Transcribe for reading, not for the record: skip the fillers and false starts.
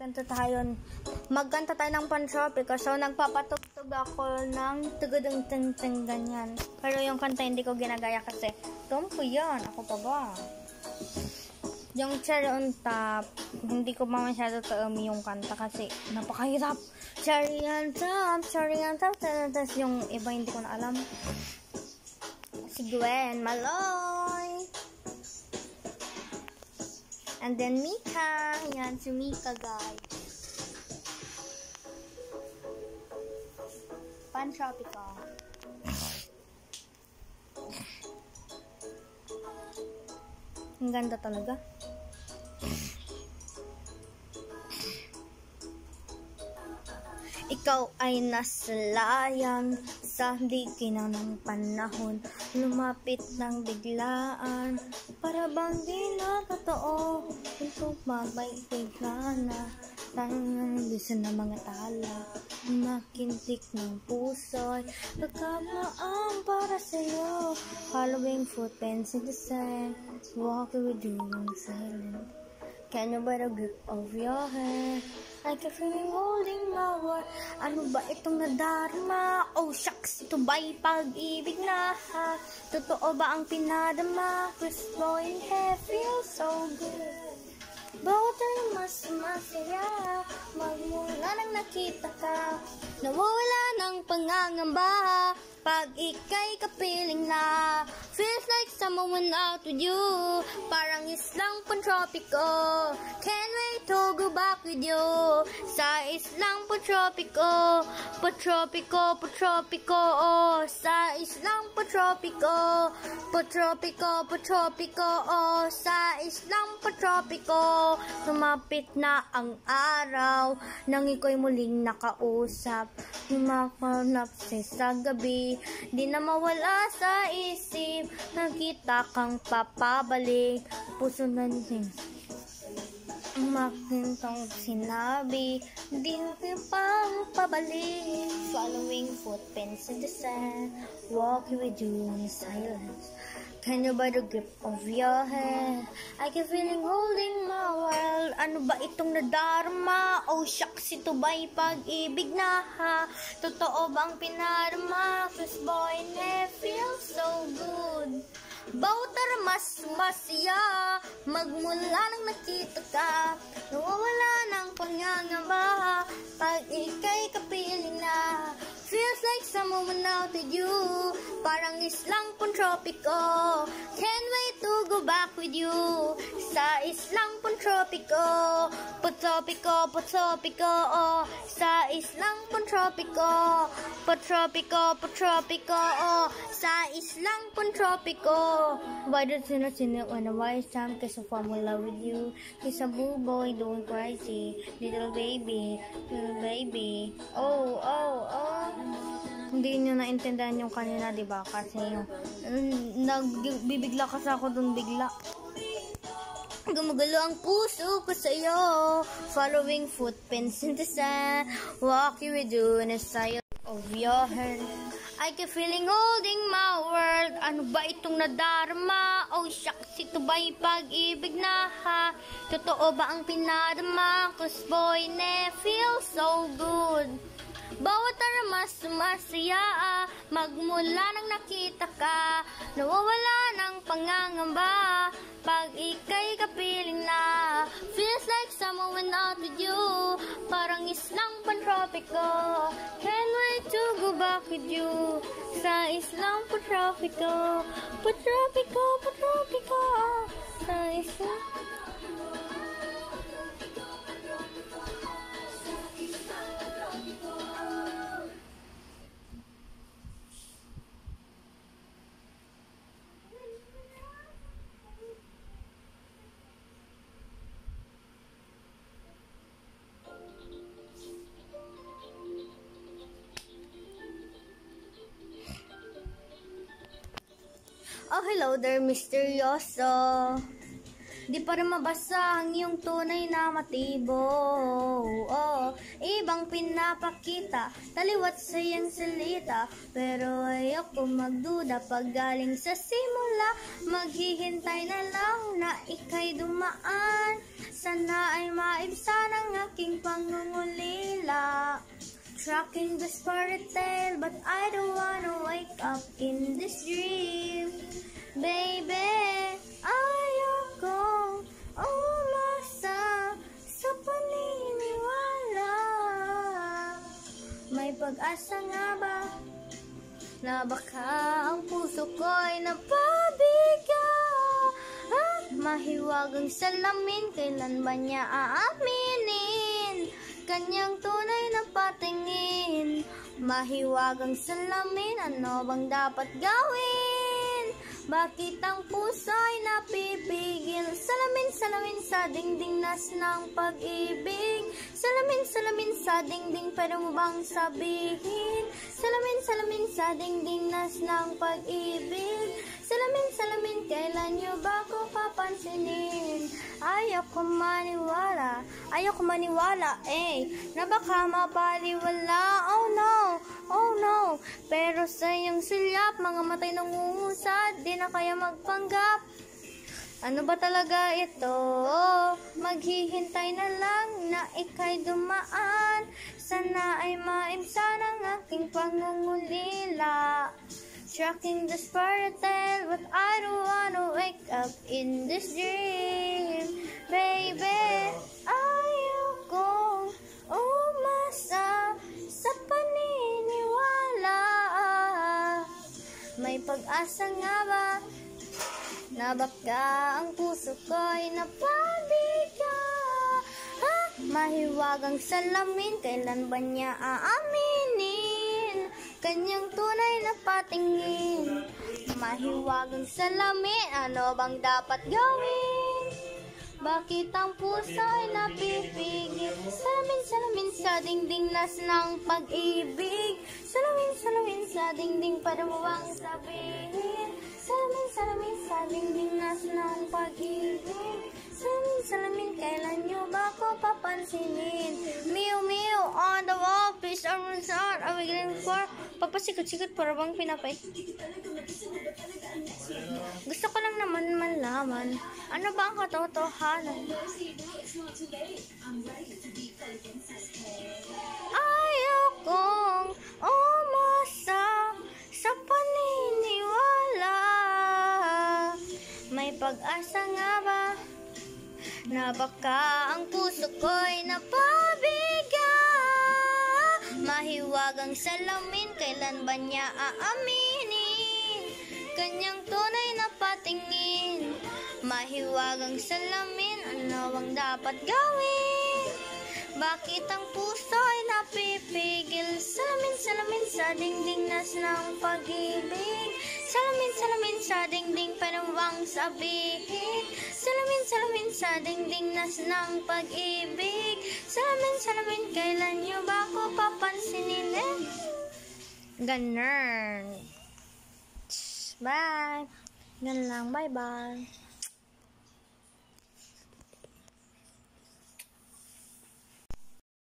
Magkanta tayo ng Pantropico. So, nagpapatugtog ako ng tugodong-ting-ting ganyan. Pero yung kanta hindi ko ginagaya kasi tumpo yan. Ako pa ba? Yung Cherry on Top, hindi ko pa masyado taumi yung kanta kasi napakahirap. Cherry on Top, Cherry on Top. Tapos yung iba hindi ko na alam. Si Gwen Maloy. And then Mika. Yan, si Mika, guys. Pantropico. Ang ganda talaga. Ikaw ay nasa layang sa dikinan ng panahon. Lumapit ng biglaan, para bang di na totoo. Kung mabait ka na, tayong bilisan ng mga tala. Makintik ng puso'y pagkamaan para sa'yo. Following footprints in the sand, walking with you in silence. Can you buy the grip of your hand? I can feel you holding my world. Ano ba itong nadarama? Oh shucks, ito ba'y pag-ibig na? Totoo ba ang pinadama? First boy in head feels so good. Bawat ay mas masaya, magmula nang nakita ka. Nawawala ng pangangamba, pag ika'y kapiling na. Feels like someone went out with you, parang islang Pantropico. Can't wait to go back with you, sa islang Pantropico. Pantropico, Pantropico, oh, sa islang Pantropico. Pantropico, Pantropico, oh, sa islang Pantropico. Sumapit na ang araw, nang ikaw'y muling nakausap. Humahanap sa gabi, di na mawala sa isip. Nakita kang papabalik, puso na rin makintong sinabi, di na pang pabalik. Following footprints in the sand, walking with you in silence. Can you buy the grip of your hand? I can feeling holding my world. Ano ba itong nadarama? Oh shucks, ito ba'y pag-ibig na ha? Totoo bang pinarama? First boy and feels so good. Bawat mas masaya, magmula nang nakita ka. Nawawala ng pangangamba, pag ika'y kapiling na. Feels like someone went out with you, parang islang Pantropico. Can't wait to go back with you, sa islang Pantropico. Pantropico, Pantropico, oh, sa islang Pantropico. Pantropico, Pantropico, oh, sa islang Pantropico. Why does it not in it when a wise time? Cause of I'm in love with you. Cause a boo boy doing crazy. Little baby, oh, oh, oh. Hindi nyo naintindihan yung kanina, diba? Kasi yung nagbibigla kasi ako dun bigla. Gumagalo ang puso ko sa'yo, following footprints in the sand, walking with you in the silence of your hand. I keep feeling holding my world. Ano ba itong nadarama? Oh shucks, ito ba'y pag-ibig na ha? Totoo ba ang pinadama? Cause boy, ne feels so good. Bawat mas masaya, magmula nang nakita ka. Nawawala ng pangangamba, pag ika'y kapiling na. Feels like someone went out with you, parang islang Pantropico. Can't wait to go back with you, sa islang Pantropico. Pantropico, Pantropico, sa islang Oh, hello there, misteryoso. Di pa rin mabasa ang iyong tunay na motibo. Oh, ibang pinapakita, taliwat sa iyang salita. Pero ayoko magduda pag galing sa simula, maghihintay na lang na ika'y dumaan. Sana ay maibsan ang aking pangungulila. Tracking this fairy tale, but I don't wanna wake up in this dream. Baby, ayokong umasa sa paniniwala. May pag-asa nga ba na baka ang puso ko'y napabiga? Mahiwagang salamin, kailan ba niya aaminin kanyang tunay na patingin? Mahiwagang salamin, ano bang dapat gawin? Bakit ang puso'y napipigil? Salamin, salamin sa dingding, nas ng pag-ibig. Salamin, salamin sa dingding, pwede mo bang sabihin? Salamin, salamin sa dingding, nas ng pag-ibig. Salamin, salamin, kailan niyo ba ko papansinin? Ayoko maniwala, na baka mapaliwala. Oh no, pero sa iyong silyap, mga matay nangungusad, di na kaya magpanggap. Ano ba talaga ito? Maghihintay na lang na ika'y dumaan. Sana ay maibsan ang aking pangungulila. Tracking this fairy tale, but I don't wanna wake up in this dream. Baby, ayokong umasa sa paniniwala. May pag-asa nga ba na baka ang puso ko'y napabiga? Mahiwagang salamin, kailan ba niya aaminin kanyang tunay na patingin? Mahiwagang salamin, ano bang dapat gawin? Bakit ang puso'y napipigil? Salamin, salamin sa dingding, nas ng pag-ibig. Salamin, salamin sa dingding, para mo bang sabihin? Salamin, salamin sa dingding, nas ng pag-ibig. Salamin, salamin, kailan nyo ba ko papansinin? Mew, mew, on the wall, please, arms on, are we getting for? Pagpasikot-sikot, para bang pinapay? Gusto ko lang naman malaman, ano ba ang katotohanan? Ayokong umasa sa paniniwala. May pag-asa nga ba na baka ang puso ko'y napabiga? Mahiwagang salamin, kailan ba niya aaminin kanyang tunay na patingin? Mahiwagang salamin, ano ang dapat gawin? Bakit ang puso'y napipigil? Salamin, salamin sa dingding, nas ng pag-ibig. Salamin, salamin sa dingding, paano bang sabihin? Salamin, salamin sa dingding, nas ng pag-ibig. Salamin, salamin, kailan nyo ba ko papansinin? Ganun. Bye. Ganun lang, bye-bye.